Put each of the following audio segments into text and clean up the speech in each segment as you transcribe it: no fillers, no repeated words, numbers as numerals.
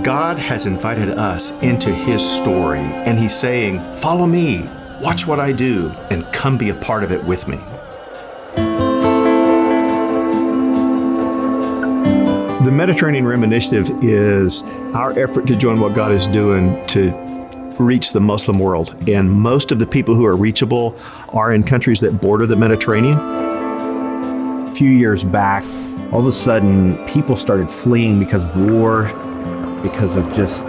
God has invited us into His story, and He's saying, follow me, watch what I do, and come be a part of it with me. The Mediterranean Rim Initiative is our effort to join what God is doing to reach the Muslim world. And most of the people who are reachable are in countries that border the Mediterranean. A few years back, all of a sudden, people started fleeing because of war, because of just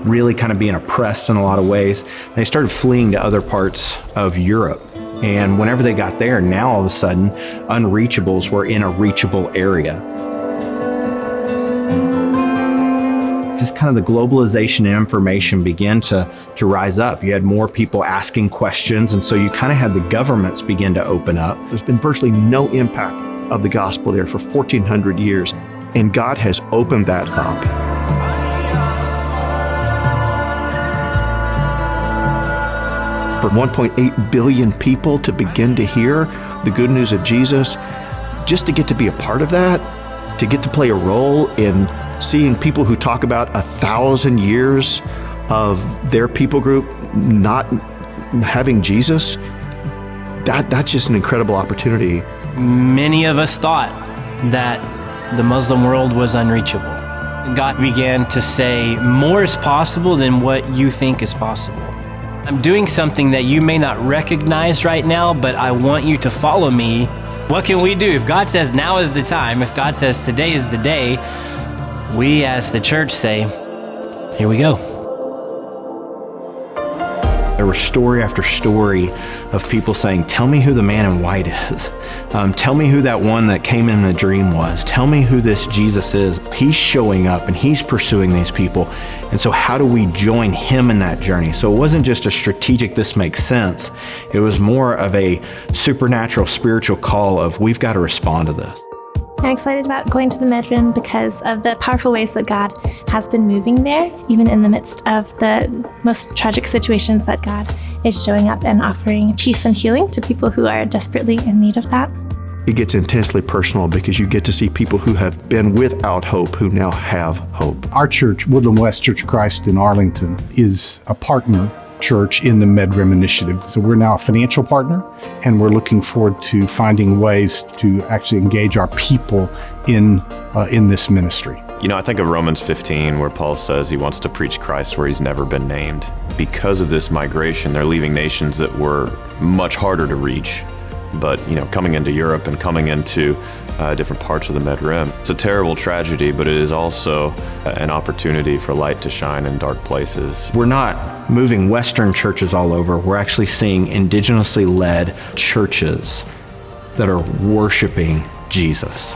really kind of being oppressed in a lot of ways. They started fleeing to other parts of Europe. And whenever they got there, now all of a sudden, unreachables were in a reachable area. Just kind of the globalization and information began to rise up. You had more people asking questions, and so you kind of had the governments begin to open up. There's been virtually no impact of the gospel there for 1,400 years, and God has opened that up. For 1.8 billion people to begin to hear the good news of Jesus, just to get to be a part of that, to get to play a role in seeing people who talk about 1,000 years of their people group not having Jesus, that's just an incredible opportunity. Many of us thought that the Muslim world was unreachable. God began to say, more is possible than what you think is possible. I'm doing something that you may not recognize right now, but I want you to follow me. What can we do? If God says now is the time, if God says today is the day, we as the church say, here we go. There was story after story of people saying, tell me who the man in white is. Tell me who that one that came in a dream was. Tell me who this Jesus is. He's showing up and he's pursuing these people. And so how do we join him in that journey? So it wasn't just a strategic, this makes sense. It was more of a supernatural, spiritual call of we've got to respond to this. I'm excited about going to the Medrim because of the powerful ways that God has been moving there, even in the midst of the most tragic situations, that God is showing up and offering peace and healing to people who are desperately in need of that. It gets intensely personal because you get to see people who have been without hope who now have hope. Our church, Woodland West Church of Christ in Arlington, is a partner church in the Medrim Initiative. So we're now a financial partner, and we're looking forward to finding ways to actually engage our people in this ministry. You know, I think of Romans 15, where Paul says he wants to preach Christ where he's never been named. Because of this migration, they're leaving nations that were much harder to reach. But, you know, coming into Europe and coming into different parts of the Medrim, it's a terrible tragedy, but it is also an opportunity for light to shine in dark places. We're not moving Western churches all over. We're actually seeing indigenously led churches that are worshiping Jesus.